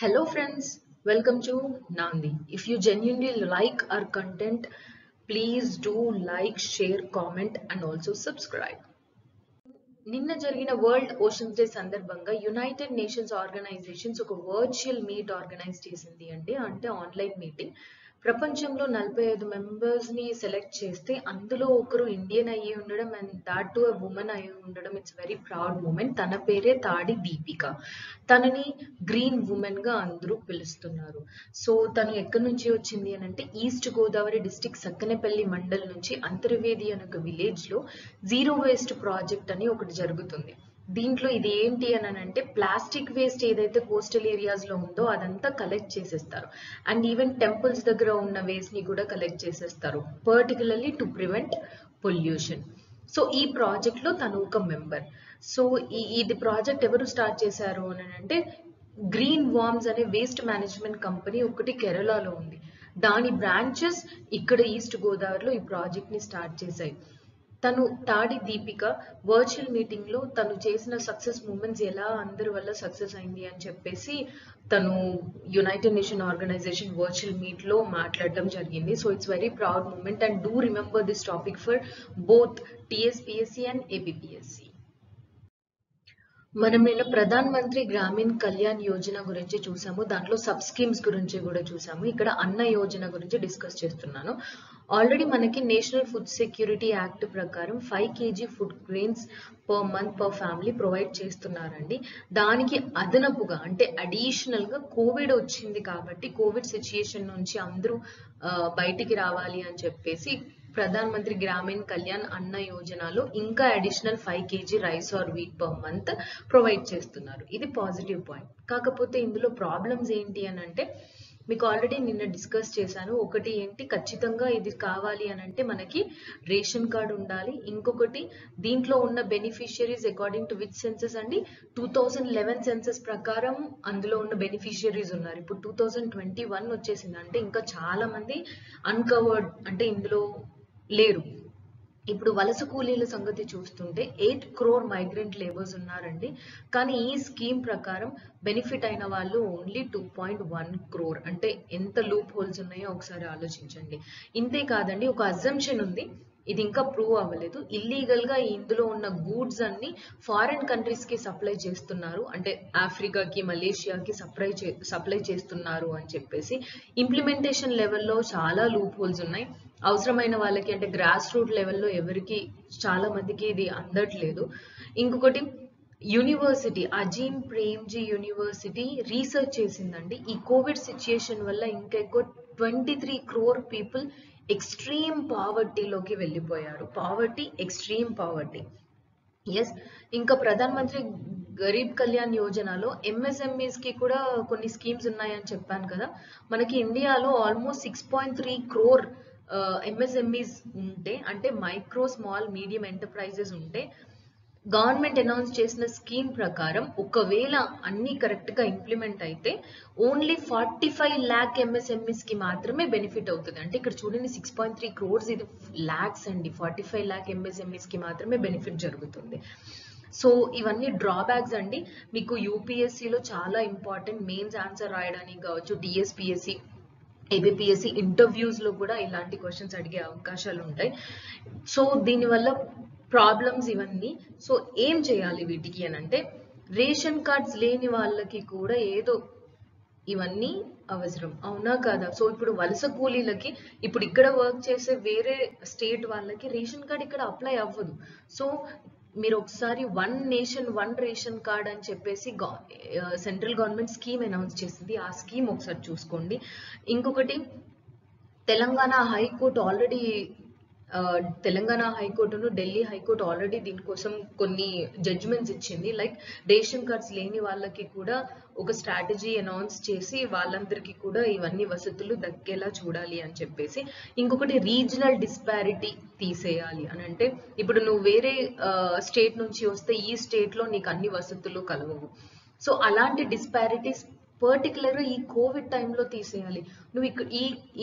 Hello friends, welcome to Nandi. If you genuinely like our content, please do like, share, comment and also subscribe. నిన్న జరిగిన world oceans day సందర్భంగా United nations organisations ఒక virtual meet organise చేసింది అంటే online meeting. ప్రపంచంలో 45 members ని select చేస్తే అందులో ఒకరు ఇండియన్ అయ్యి ఉండడం అండ్ దాట్ టు ఉమెన్ అయ్యి ఉండడం ఇట్స్ వెరీ ప్రౌడ్ మూమెంట్. తన పేరే తాడి దీపిక. తనని గ్రీన్ ఉమెన్ గా అందరూ పిలుస్తున్నారు. సో తను ఎక్కడి నుంచి వచ్చింది అని అంటే ఈస్ట్ గోదావరి డిస్టిక్ సక్కనపల్లి మండల్ నుంచి అంతర్వేది అనే ఒక విలేజ్ లో జీరో వేస్ట్ ప్రాజెక్ట్ అని ఒకటి జరుగుతుంది. దీంట్లో ఇది ఏంటి అని అంటే ప్లాస్టిక్ వేస్ట్ ఏదైతే కోస్టల్ ఏరియాస్ లో ఉందో అదంతా కలెక్ట్ చేసేస్తారు అండ్ ఈవెన్ టెంపుల్స్ దగ్గర ఉన్న వేస్ట్ ని కూడా కలెక్ట్ చేసేస్తారు, particularly to prevent pollution. So ఈ ప్రాజెక్ట్ లో తను ఒక మెంబర్. సో ఇది ప్రాజెక్ట్ ఎవరు స్టార్ట్ చేశారు అని అంటే గ్రీన్ వార్మ్స్ అనే వేస్ట్ మేనేజ్మెంట్ కంపెనీ ఒకటి కేరళలో ఉంది. దాని బ్రాంచెస్ ఇక్కడ ఈస్ట్ గోదావరిలో ఈ ప్రాజెక్ట్ ని స్టార్ట్ చేశాయి. తను తాడి దీపిక వర్చువల్ మీటింగ్ లో తను చేసిన సక్సెస్ మూమెంట్స్ ఎలా అందరి వల్ల సక్సెస్ అయింది అని చెప్పేసి తను united nation organization virtual meet లో మాట్లాడడం జరిగింది. So it's very proud moment and do remember this topic for both TSPSC and APPSC. మనం నిన్న ప్రధాన్ మంత్రి గ్రామీణ్ కళ్యాణ్ యోజన గురించి చూసాము, దాంట్లో సబ్ స్కీమ్స్ గురించి కూడా చూసాము. ఇక్కడ అన్న యోజన గురించి డిస్కస్ చేస్తున్నాను. ఆల్రెడీ మనకి నేషనల్ ఫుడ్ సెక్యూరిటీ యాక్ట్ ప్రకారం 5 kg food grains per month per family provide చేస్తున్నారండి. దానికి అదనపుగా అంటే అడిషనల్ గా కోవిడ్ వచ్చింది కాబట్టి కోవిడ్ సిచ్యుయేషన్ నుంచి అందరూ బయటికి రావాలి అని చెప్పేసి ప్రధాన్ మంత్రి గ్రామీణ్ కళ్యాణ్ అన్న యోజనలో ఇంకా additional 5 kg rice or wheat per month provide చేస్తున్నారు. ఇది పాజిటివ్ పాయింట్. కాకపోతే ఇందులో ప్రాబ్లమ్స్ ఏంటి అని అంటే మీకు ఆల్రెడీ నిన్న డిస్కస్ చేశాను. ఒకటి ఏంటి, ఖచ్చితంగా ఇది కావాలి అని అంటే మనకి రేషన్ కార్డ్ ఉండాలి. ఇంకొకటి దీంట్లో ఉన్న beneficiaries according to which census అండి 2011 సెన్సెస్ ప్రకారం అందులో ఉన్న బెనిఫిషియరీస్ ఉన్నారు. ఇప్పుడు 2021 వచ్చేసింది అంటే ఇంకా చాలా మంది అన్కవర్డ్ అంటే ఇందులో లేరు. ఇప్పుడు వలస కూలీల సంగతి చూస్తుంటే 8 crore మైగ్రెంట్ లేబర్స్ ఉన్నారండి. కానీ ఈ స్కీమ్ ప్రకారం బెనిఫిట్ అయిన వాళ్ళు ఓన్లీ 2.1 crore. అంటే ఎంత లూప్ హోల్స్ ఉన్నాయో ఒకసారి ఆలోచించండి. ఇంతే కాదండి, ఒక అజంప్షన్ ఉంది, ఇది ఇంకా ప్రూవ్ అవ్వలేదు. ఇల్లీగల్ గా ఇందులో ఉన్న గూడ్స్ అన్ని ఫారిన్ కంట్రీస్ కి సప్లై చేస్తున్నారు, అంటే ఆఫ్రికాకి మలేషియాకి సప్లై చేస్తున్నారు అని చెప్పేసి ఇంప్లిమెంటేషన్ లెవెల్లో చాలా లూప్ హోల్స్ ఉన్నాయి. అవసరమైన వాళ్ళకి అంటే గ్రాస్ రూట్ లెవెల్లో ఎవరికి చాలా మందికి ఇది అందట్లేదు. ఇంకొకటి university Azeem Premji university research చేసిందండి, ఈ కోవిడ్ సిచ్యుయేషన్ వల్ల ఇంకా ఎక్కువ 23 crore పీపుల్ ఎక్స్ట్రీమ్ పావర్టీలోకి వెళ్ళిపోయారు. Poverty, extreme poverty. ఎస్, ఇంకా ప్రధాన్ మంత్రి గరీబ్ కళ్యాణ్ యోజనలో ఎంఎస్ఎంఈస్ కి కూడా కొన్ని స్కీమ్స్ ఉన్నాయని చెప్పాను కదా. మనకి ఇండియాలో ఆల్మోస్ట్ 6.3 crore ఎంఎస్ఎంఈస్ ఉంటే, అంటే మైక్రో స్మాల్ మీడియం ఎంటర్ప్రైజెస్ ఉంటే, గవర్నమెంట్ అనౌన్స్ చేసిన స్కీమ్ ప్రకారం ఒకవేళ అన్ని కరెక్ట్ గా ఇంప్లిమెంట్ అయితే ఓన్లీ 45 lakh ఎంఎస్ఎంఈస్ కి మాత్రమే బెనిఫిట్ అవుతుంది. అంటే ఇక్కడ చూడండి 6.3 crores, ఇది లాక్స్ అండి. 45 lakh ఎంఎస్ఎంఈస్ కి మాత్రమే బెనిఫిట్ జరుగుతుంది. సో ఇవన్నీ డ్రాబ్యాక్స్ అండి. మీకు యూపీఎస్సీలో చాలా ఇంపార్టెంట్, మెయిన్స్ ఆన్సర్ రాయడానికి కావచ్చు, టీఎస్పిఎస్సి ఏబిపిఎస్సి ఇంటర్వ్యూస్ లో కూడా ఇలాంటి క్వశ్చన్స్ అడిగే అవకాశాలు ఉంటాయి. సో దీనివల్ల ప్రాబ్లమ్స్ ఇవన్నీ. సో ఏం చేయాలి వీటికి అని అంటే రేషన్ కార్డ్స్ లేని వాళ్ళకి కూడా ఏదో ఇవన్నీ అవసరం, అవునా కాదా? సో ఇప్పుడు వలస కూలీలకి, ఇప్పుడు ఇక్కడ వర్క్ చేసే వేరే స్టేట్ వాళ్ళకి రేషన్ కార్డ్ ఇక్కడ అప్లై అవ్వదు. సో మీరు ఒకసారి 1 nation 1 రేషన్ కార్డ్ అని చెప్పేసి సెంట్రల్ గవర్నమెంట్ స్కీమ్ అనౌన్స్ చేసింది, ఆ స్కీమ్ ఒకసారి చూసుకోండి. ఇంకొకటి తెలంగాణ హైకోర్టు ఆల్రెడీ తెలంగాణ హైకోర్టును ఢిల్లీ హైకోర్టు ఆల్రెడీ దీనికోసం కొన్ని జడ్జిమెంట్స్ ఇచ్చింది. లైక్ రేషన్ కార్డ్స్ లేని వాళ్ళకి కూడా ఒక స్ట్రాటజీ అనౌన్స్ చేసి వాళ్ళందరికీ కూడా ఇవన్నీ వసతులు దక్కేలా చూడాలి అని చెప్పేసి. ఇంకొకటి రీజనల్ డిస్పారిటీ తీసేయాలి అని అంటే ఇప్పుడు నువ్వు వేరే స్టేట్ నుంచి వస్తే ఈ స్టేట్ లో నీకు అన్ని వసతులు కలవవు. సో అలాంటి డిస్పారిటీస్ పర్టికులర్గా ఈ కోవిడ్ టైంలో తీసేయాలి. నువ్వు ఇక్కడ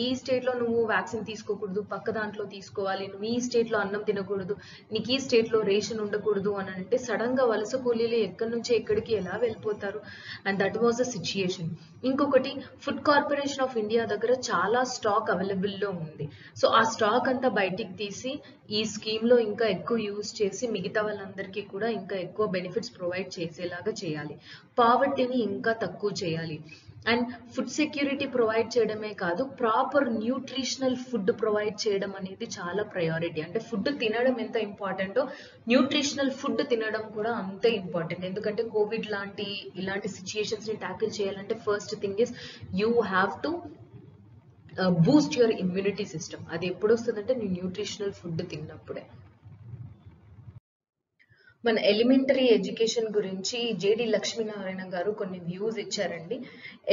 ఈ స్టేట్లో నువ్వు వ్యాక్సిన్ తీసుకోకూడదు, పక్క దాంట్లో తీసుకోవాలి, నువ్వు ఈ స్టేట్లో అన్నం తినకూడదు, నీకు ఈ స్టేట్లో రేషన్ ఉండకూడదు అని అంటే సడన్గా వలస కూలీలు ఎక్కడి నుంచి ఎక్కడికి ఎలా వెళ్ళిపోతారు? And that was the situation. ఇంకొకటి, ఫుడ్ కార్పొరేషన్ ఆఫ్ ఇండియా దగ్గర చాలా స్టాక్ అవైలబుల్లో ఉంది. సో ఆ స్టాక్ అంతా బయటికి తీసి ఈ స్కీమ్లో ఇంకా ఎక్కువ యూజ్ చేసి మిగతా వాళ్ళందరికీ కూడా ఇంకా ఎక్కువ బెనిఫిట్స్ ప్రొవైడ్ చేసేలాగా చేయాలి. పావర్టీని ఇంకా తక్కువ చేయాలి. అండ్ ఫుడ్ సెక్యూరిటీ ప్రొవైడ్ చేయడమే కాదు, ప్రాపర్ న్యూట్రిషనల్ ఫుడ్ ప్రొవైడ్ చేయడం అనేది చాలా ప్రయారిటీ. అంటే ఫుడ్ తినడం ఎంత ఇంపార్టెంటో న్యూట్రిషనల్ ఫుడ్ తినడం కూడా అంతే ఇంపార్టెంట్. ఎందుకంటే కోవిడ్ ఇలాంటి సిచ్యుయేషన్స్ని ట్యాకిల్ చేయాలంటే first thing is you have to Boost your immunity system. అది ఎప్పుడు వస్తుందంటే నీ న్యూట్రిషనల్ ఫుడ్ తిన్నప్పుడే. మన ఎలిమెంటరీ ఎడ్యుకేషన్ గురించి జేడి లక్ష్మీనారాయణ గారు కొన్ని వ్యూస్ ఇచ్చారండి.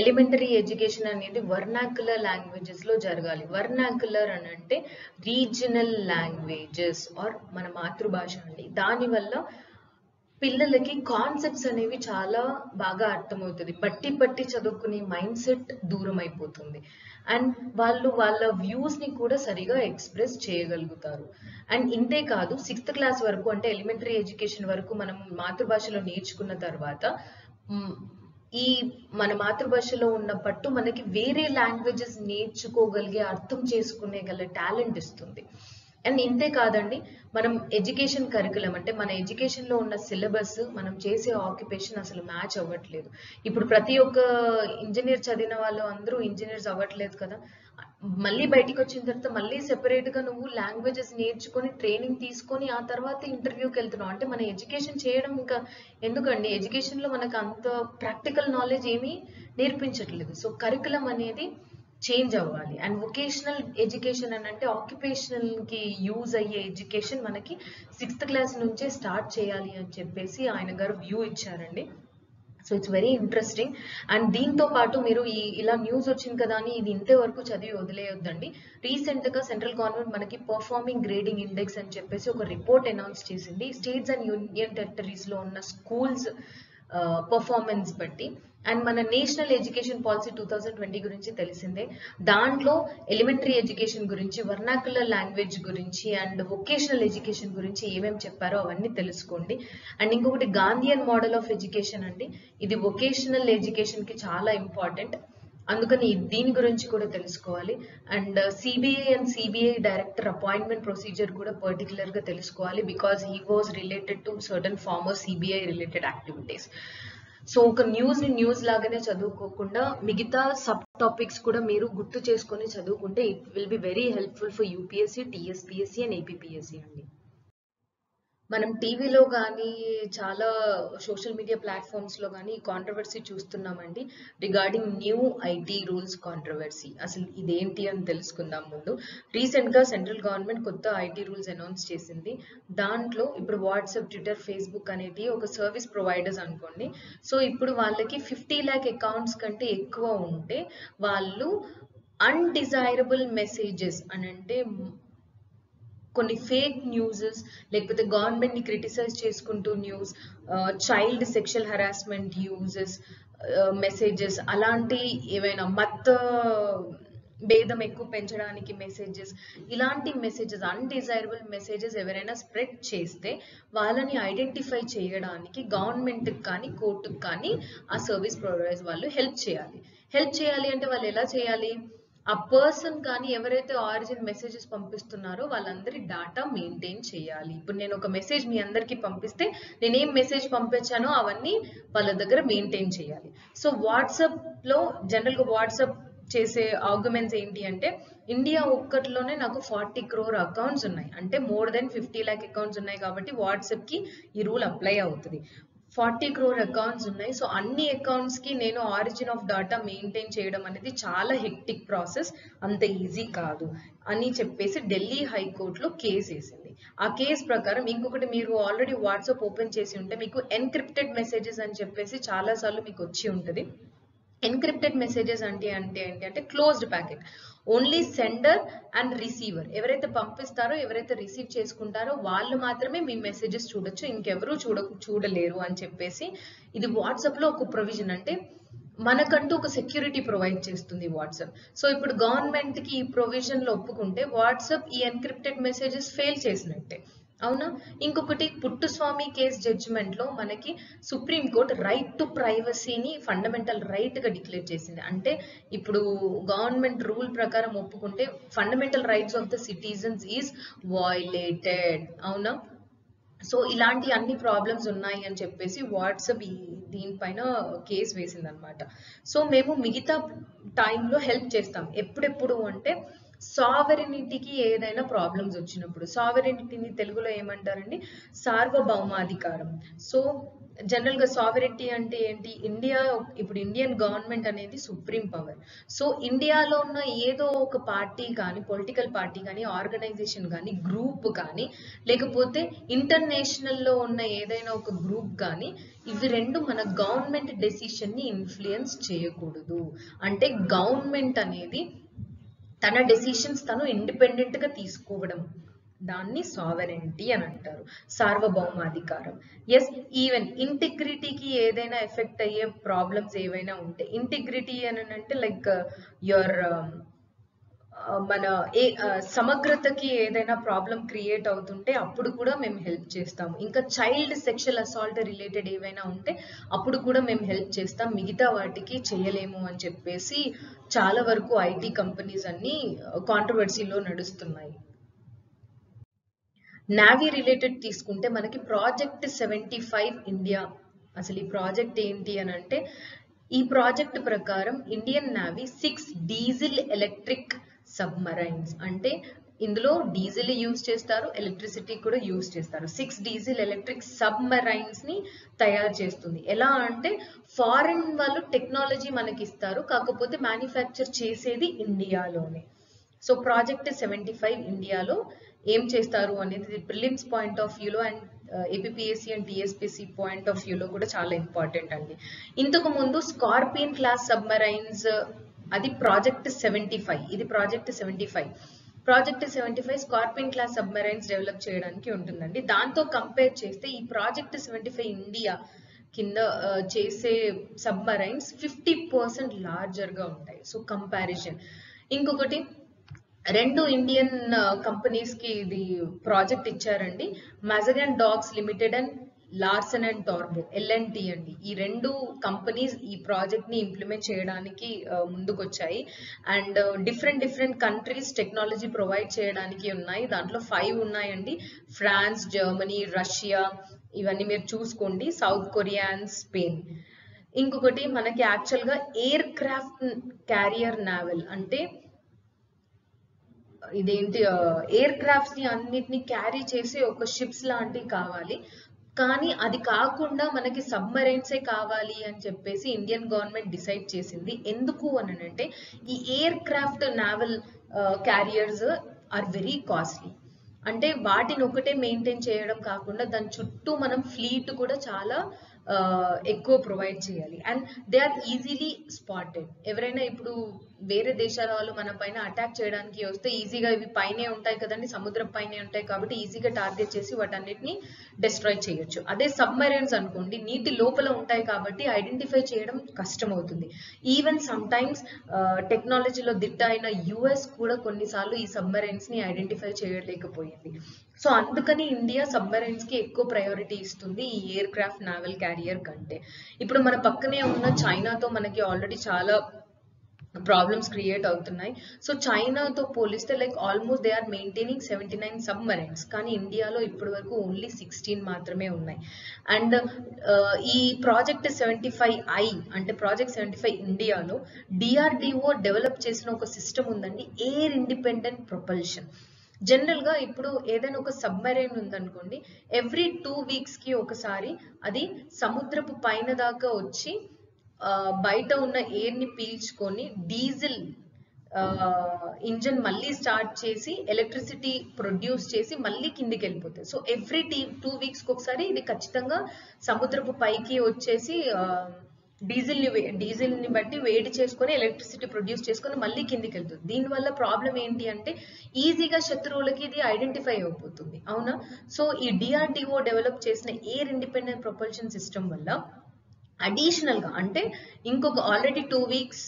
ఎలిమెంటరీ ఎడ్యుకేషన్ అనేది వర్నాక్యులర్ లాంగ్వేజెస్లో జరగాలి. వర్నాక్యులర్ అని అంటే రీజనల్ లాంగ్వేజెస్ ఆర్ మన మాతృభాష అండి. దానివల్ల పిల్లలకి కాన్సెప్ట్స్ అనేవి చాలా బాగా అర్థమవుతుంది. బట్టి చదువుకునే మైండ్ సెట్ దూరం అయిపోతుంది. అండ్ వాళ్ళు వాళ్ళ వ్యూస్ని కూడా సరిగా ఎక్స్ప్రెస్ చేయగలుగుతారు. అండ్ ఇంతే కాదు, 6th క్లాస్ వరకు అంటే ఎలిమెంటరీ ఎడ్యుకేషన్ వరకు మనం మాతృభాషలో నేర్చుకున్న తర్వాత ఈ మన మాతృభాషలో ఉన్న పట్టు మనకి వేరే లాంగ్వేజెస్ నేర్చుకోగలిగే, అర్థం చేసుకునే గల టాలెంట్ ఇస్తుంది. అండ్ ఇంతే కాదండి, మనం ఎడ్యుకేషన్ కరికులం అంటే మన ఎడ్యుకేషన్లో ఉన్న సిలబస్ మనం చేసే ఆక్యుపేషన్ అసలు మ్యాచ్ అవ్వట్లేదు. ఇప్పుడు ప్రతి ఒక్క ఇంజనీర్ చదివిన వాళ్ళు అందరూ ఇంజనీర్స్ అవ్వట్లేదు కదా. మళ్ళీ బయటికి వచ్చిన తర్వాత మళ్ళీ సెపరేట్గా నువ్వు లాంగ్వేజెస్ నేర్చుకొని ట్రైనింగ్ తీసుకొని ఆ తర్వాత ఇంటర్వ్యూకి వెళ్తున్నావు. అంటే మన ఎడ్యుకేషన్ చేయడం ఇంకా ఎందుకండి, ఎడ్యుకేషన్లో మనకు అంత ప్రాక్టికల్ నాలెడ్జ్ ఏమీ నేర్పించట్లేదు. సో కరికులం అనేది చేంజ్ అవ్వాలి. అండ్ వొకేషనల్ ఎడ్యుకేషన్ అని అంటే ఆక్యుపేషనల్కి యూజ్ అయ్యే ఎడ్యుకేషన్ మనకి 6th క్లాస్ నుంచే స్టార్ట్ చేయాలి అని చెప్పేసి ఆయన గారు వ్యూ ఇచ్చారండి. So it's very interesting. And దీంతో పాటు మీరు ఇలా న్యూస్ వచ్చింది కదా అని ఇది ఇంతే వరకు చదివి వదిలేయొద్దండి. రీసెంట్గా సెంట్రల్ గవర్నమెంట్ మనకి పర్ఫార్మింగ్ గ్రేడింగ్ ఇండెక్స్ అని చెప్పేసి ఒక రిపోర్ట్ అనౌన్స్ చేసింది. స్టేట్స్ అండ్ యూనియన్ టెరిటరీస్లో ఉన్న స్కూల్స్ పర్ఫార్మెన్స్ బట్టి. అండ్ మన నేషనల్ ఎడ్యుకేషన్ పాలసీ 2020 గురించి తెలిసిందే. దాంట్లో ఎలిమెంటరీ ఎడ్యుకేషన్ గురించి, వర్నాక్యులర్ లాంగ్వేజ్ గురించి అండ్ వొకేషనల్ ఎడ్యుకేషన్ గురించి ఏమేమి చెప్పారో అవన్నీ తెలుసుకోండి. అండ్ ఇంకొకటి గాంధీయన్ మోడల్ ఆఫ్ ఎడ్యుకేషన్ అండి. ఇది వొకేషనల్ ఎడ్యుకేషన్కి చాలా ఇంపార్టెంట్. అందుకని దీని గురించి కూడా తెలుసుకోవాలి. And CBI director appointment procedure కూడా పర్టికులర్గా తెలుసుకోవాలి. Because he was related to certain form of CBI related activities. So ఒక న్యూస్ లాగానే చదువుకోకుండా మిగతా సబ్ టాపిక్స్ కూడా మీరు గుర్తు చేసుకొని చదువుకుంటే it will be very helpful for UPSC, TSPSC and APPSC అండి. మనం టీవీలో కానీ చాలా సోషల్ మీడియా ప్లాట్ఫామ్స్లో కానీ ఈ కాంట్రవర్సీ చూస్తున్నామండి regarding new IT rules controversy. అసలు ఇదేంటి అని తెలుసుకుందాం ముందు. రీసెంట్గా సెంట్రల్ గవర్నమెంట్ కొత్త ఐటీ రూల్స్ అనౌన్స్ చేసింది. దాంట్లో ఇప్పుడు వాట్సాప్, ట్విట్టర్, ఫేస్బుక్ అనేది ఒక సర్వీస్ ప్రొవైడర్స్ అనుకోండి. సో ఇప్పుడు వాళ్ళకి 50 lakh అకౌంట్స్ కంటే ఎక్కువ ఉంటే వాళ్ళు అన్డిజైరబుల్ మెసేజెస్ అని అంటే కొన్ని ఫేక్ న్యూసెస్, లేకపోతే గవర్నమెంట్ని క్రిటిసైజ్ చేసుకుంటూ news, child sexual harassment uses, messages, అలాంటి ఏవైనా భేదం ఎక్కువ పెంచడానికి మెసేజెస్, ఇలాంటి మెసేజెస్, అన్డిజైరబుల్ మెసేజెస్ ఎవరైనా స్ప్రెడ్ చేస్తే వాళ్ళని ఐడెంటిఫై చేయడానికి గవర్నమెంట్కి కానీ కోర్టుకు కానీ ఆ సర్వీస్ ప్రొవైడర్స్ వాళ్ళు హెల్ప్ చేయాలి అంటే వాళ్ళు ఎలా చేయాలి? ఆ పర్సన్ కానీ ఎవరైతే ఆరిజిన్ మెసేజెస్ పంపిస్తున్నారో వాళ్ళందరి డాటా మెయింటైన్ చేయాలి. ఇప్పుడు నేను ఒక మెసేజ్ మీ అందరికీ పంపిస్తే నేనేం మెసేజ్ పంపించానో అవన్నీ వాళ్ళ దగ్గర మెయింటైన్ చేయాలి. సో వాట్సాప్లో జనరల్గా వాట్సాప్ చేసే ఆర్గ్యుమెంట్స్ ఏంటి అంటే ఇండియా ఒక్కటిలోనే నాకు 40 crore అకౌంట్స్ ఉన్నాయి, అంటే మోర్ దెన్ 50 lakh అకౌంట్స్ ఉన్నాయి కాబట్టి వాట్సాప్కి ఈ రూల్ అప్లై అవుతుంది. 40 crore అకౌంట్స్ ఉన్నాయి. సో అన్ని అకౌంట్స్కి నేను ఆరిజిన్ ఆఫ్ డాటా మెయింటైన్ చేయడం అనేది చాలా హెక్టిక్ ప్రాసెస్, అంత ఈజీ కాదు అని చెప్పేసి ఢిల్లీ హైకోర్టులో కేసు వేసింది. ఆ కేసు ప్రకారం ఇంకొకటి, మీరు ఆల్రెడీ వాట్సాప్ ఓపెన్ చేసి ఉంటే మీకు ఎన్క్రిప్టెడ్ మెసేజెస్ అని చెప్పేసి చాలాసార్లు మీకు వచ్చి ఉంటుంది. ఎన్క్రిప్టెడ్ మెసేజెస్ అంటే ఏంటి అంటే closed packet, only sender and receiver, ఎవరైతే పంపిస్తారో ఎవరైతే రిసీవ్ చేసుకుంటారో వాళ్ళు మాత్రమే మీ మెసేజెస్ చూడొచ్చు, ఇంకెవరూ చూడలేరు అని చెప్పేసి ఇది వాట్సాప్లో ఒక ప్రొవిజన్. అంటే మనకంటూ ఒక సెక్యూరిటీ ప్రొవైడ్ చేస్తుంది వాట్సాప్. సో ఇప్పుడు గవర్నమెంట్ కి ఈ ప్రొవిజన్ లో ఒప్పుకుంటే వాట్సాప్ ఈ ఎన్క్రిప్టెడ్ మెసేజెస్ ఫెయిల్ చేసినట్టే, అవునా? ఇంకొకటి పుట్టుస్వామి కేస్ జడ్జిమెంట్ లో మనకి సుప్రీం కోర్ట్ రైట్ టు ప్రైవసీని ఫండమెంటల్ రైట్ గా డిక్లేర్ చేసింది. అంటే ఇప్పుడు గవర్నమెంట్ రూల్ ప్రకారం ఒప్పుకుంటే fundamental rights of the citizens is violated, అవునా? సో ఇలాంటి అన్ని ప్రాబ్లమ్స్ ఉన్నాయి అని చెప్పేసి వాట్సాప్ దీనిపైన కేసు వేసింది అనమాట. సో మేము మిగతా టైంలో హెల్ప్ చేస్తాం. ఎప్పుడెప్పుడు అంటే సావరెనిటీకి ఏదైనా ప్రాబ్లమ్స్ వచ్చినప్పుడు. సావరెనిటీని తెలుగులో ఏమంటారండి? సార్వభౌమాధికారం. సో జనరల్ గా సావరెనిటీ అంటే ఏంటి? ఇప్పుడు ఇండియన్ గవర్నమెంట్ అనేది సుప్రీం పవర్. సో ఇండియాలో ఉన్న ఏదో ఒక పార్టీ కానీ, పొలిటికల్ పార్టీ కానీ, ఆర్గనైజేషన్ కానీ, గ్రూప్ కానీ, లేకపోతే ఇంటర్నేషనల్ లో ఉన్న ఏదైనా ఒక గ్రూప్ కానీ, ఇవి రెండు మన గవర్నమెంట్ డెసిషన్ ని ఇన్ఫ్లుయెన్స్ చేయకూడదు. అంటే గవర్నమెంట్ అనేది తన డెసిషన్స్ తను ఇండిపెండెంట్ గా తీసుకోవడం, దాన్ని సావరెనిటీ అని అంటారు, సార్వభౌమాధికారం. ఎస్, ఈవెన్ ఇంటిగ్రిటీకి ఏదైనా ఎఫెక్ట్ అయ్యే ప్రాబ్లమ్స్ ఏవైనా ఉంటే, ఇంటిగ్రిటీ అని అంటే లైక్ యువర్ మన సమగ్రతకి ఏదైనా ప్రాబ్లం క్రియేట్ అవుతుంటే అప్పుడు కూడా మేము హెల్ప్ చేస్తాము. ఇంకా చైల్డ్ సెక్షువల్ అసాల్ట్ రిలేటెడ్ ఏవైనా ఉంటే అప్పుడు కూడా మేము హెల్ప్ చేస్తాం. మిగతా వాటికి చేయలేము అని చెప్పేసి చాలా వరకు ఐటీ కంపెనీస్ అన్ని కాంట్రవర్సీలో నడుస్తున్నాయి. నావీ రిలేటెడ్ తీసుకుంటే మనకి ప్రాజెక్ట్ 75 ఇండియా. అసలు ఈ ప్రాజెక్ట్ ఏంటి అని అంటే, ఈ ప్రాజెక్ట్ ప్రకారం Indian navy 6 diesel electric submarines, అంటే ఇందులో డీజిల్ యూజ్ చేస్తారు, ఎలక్ట్రిసిటీ కూడా యూజ్ చేస్తారు. 6 డీజిల్ ఎలక్ట్రిక్ సబ్మరైన్స్ ని తయారు చేస్తుంది. ఎలా అంటే ఫారిన్ వాళ్ళు టెక్నాలజీ మనకి ఇస్తారు, కాకపోతే మ్యానుఫ్యాక్చర్ చేసేది ఇండియాలోనే. సో ప్రాజెక్ట్ 75 ఇండియాలో ఏం చేస్తారు అనేది ప్రిలిమ్స్ పాయింట్ ఆఫ్ వ్యూలో and APPSC and TSPC point of వ్యూలో కూడా చాలా ఇంపార్టెంట్ అండి. ఇంతకు ముందు స్కార్పియన్ క్లాస్ సబ్మరైన్స్, అది ప్రాజెక్ట్ 75, ఇది project 75. Project 75 scorpion class submarines develop చేయడానికి ఉంటుందండి. దాంతో కంపేర్ చేస్తే ఈ ప్రాజెక్ట్ 75 ఇండియా కింద చేసే సబ్మరైన్స్ 50% లార్జర్ గా ఉంటాయి. So comparison. ఇంకొకటి, 2 ఇండియన్ కంపెనీస్ కి ఇది ప్రాజెక్ట్ ఇచ్చారండి. Mazagon docks limited and Larsen and టార్బో LNT అండి. ఈ 2 కంపెనీస్ ఈ ప్రాజెక్ట్ ని ఇంప్లిమెంట్ చేయడానికి ముందుకొచ్చాయి. And different countries technology provide చేయడానికి ఉన్నాయి. దాంట్లో 5 ఉన్నాయండి. ఫ్రాన్స్, జర్మనీ, రష్యా, ఇవన్నీ మీరు చూసుకోండి, సౌత్ కొరియా అండ్ స్పెయిన్. ఇంకొకటి మనకి యాక్చువల్ గా ఎయిర్ క్రాఫ్ట్ క్యారియర్ నావెల్, అంటే ఇదేంటి ఎయిర్ క్రాఫ్ట్స్ ని అన్నిటిని క్యారీ చేసే ఒక షిప్స్ లాంటివి కావాలి. కానీ అది కాకుండా మనకి సబ్మరైన్సే కావాలి అని చెప్పేసి ఇండియన్ గవర్నమెంట్ డిసైడ్ చేసింది. ఎందుకు అని అంటే ఈ aircraft naval carriers are very costly. అంటే వాటిని ఒకటే మెయింటైన్ చేయడం కాకుండా దాని చుట్టూ మనం ఫ్లీట్ కూడా చాలా ఎక్కువ ప్రొవైడ్ చేయాలి. And they are easily spotted. ఎవరైనా ఇప్పుడు వేరే దేశాల వాళ్ళు మన పైన అటాక్ చేయడానికి వస్తే ఈజీగా, ఇవి పైనే ఉంటాయి కదండి, సముద్రం పైనే ఉంటాయి కాబట్టి ఈజీగా టార్గెట్ చేసి వాటన్నిటిని డిస్ట్రాయ్ చేయొచ్చు. అదే సబ్మరైన్స్ అనుకోండి, నీటి లోపల ఉంటాయి కాబట్టి ఐడెంటిఫై చేయడం కష్టం అవుతుంది. ఈవెన్ సమ్ టైమ్స్ టెక్నాలజీలో దిట్ట అయిన US కూడా కొన్నిసార్లు ఈ సబ్మరైన్స్ ని ఐడెంటిఫై చేయలేకపోయింది. సో అందుకని ఇండియా సబ్మరైన్స్ కి ఎక్కువ ప్రయారిటీ ఇస్తుంది ఈ ఎయిర్ క్రాఫ్ట్ నావల్ క్యారియర్ కంటే. ఇప్పుడు మన పక్కనే ఉన్న చైనాతో మనకి ఆల్రెడీ చాలా ప్రాబ్లమ్స్ క్రియేట్ అవుతున్నాయి. సో చైనాతో పోలిస్తే like almost they are maintaining 79 submarines, కానీ ఇండియాలో ఇప్పటి వరకు ఓన్లీ 16 మాత్రమే ఉన్నాయి. అండ్ ఈ ప్రాజెక్ట్ 75I అంటే ప్రాజెక్ట్ 75 ఇండియాలో DRDO డెవలప్ చేసిన ఒక సిస్టమ్ ఉందండి, ఎయిర్ ఇండిపెండెంట్ ప్రొపల్షన్. జనరల్ గా ఇప్పుడు ఏదైనా ఒక సబ్మరైన్ ఉందనుకోండి, ఎవ్రీ 2 weeks కి ఒకసారి అది సముద్రపు పైన దాకా వచ్చి బయట ఉన్న ఎయిర్ ని పీల్చుకొని డీజిల్ ఇంజన్ మళ్ళీ స్టార్ట్ చేసి ఎలక్ట్రిసిటీ ప్రొడ్యూస్ చేసి మళ్ళీ కిందికి వెళ్ళిపోతుంది. సో ఎవ్రీ 2 weeks కి ఒకసారి ఇది ఖచ్చితంగా సముద్రపు పైకి వచ్చేసి డీజిల్ ని బట్టి వేడి చేసుకొని ఎలక్ట్రిసిటీ ప్రొడ్యూస్ చేసుకొని మళ్ళీ కిందికి వెళ్తుంది. దీనివల్ల ప్రాబ్లం ఏంటి అంటే ఈజీగా శత్రువులకి ఇది ఐడెంటిఫై అయిపోతుంది, అవునా? సో ఈ DRDO డెవలప్ చేసిన ఎయిర్ ఇండిపెండెంట్ ప్రొపల్షన్ సిస్టమ్ వల్ల అడిషనల్గా అంటే ఇంకొక ఆల్రెడీ 2 వీక్స్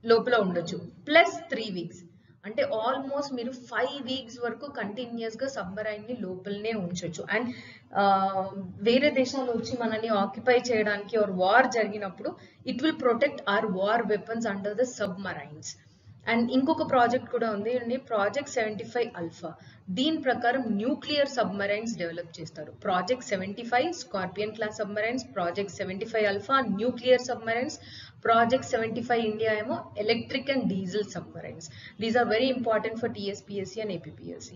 లోపల ఉండొచ్చు ప్లస్ 3 వీక్స్ అంటే ఆల్మోస్ట్ మీరు 5 వీక్స్ వరకు కంటిన్యూస్గా సబ్మరైన్ని లోపలనే ఉంచొచ్చు. అండ్ వేరే దేశాలు వచ్చి మనల్ని ఆక్యుపై చేయడానికి ఆర్ వార్ జరిగినప్పుడు it will protect our war weapons under the submarines. And ఇంకొక ప్రాజెక్ట్ కూడా ఉంది, ప్రాజెక్ట్ 75 ఆల్ఫా. దీని ప్రకారం న్యూక్లియర్ సబ్మరైన్స్ డెవలప్ చేస్తారు. Project 75 scorpion class submarines, project 75 alpha nuclear submarines, project 75 India ఏమో electric and diesel submarines. These are very important for TSPSC and APPSC.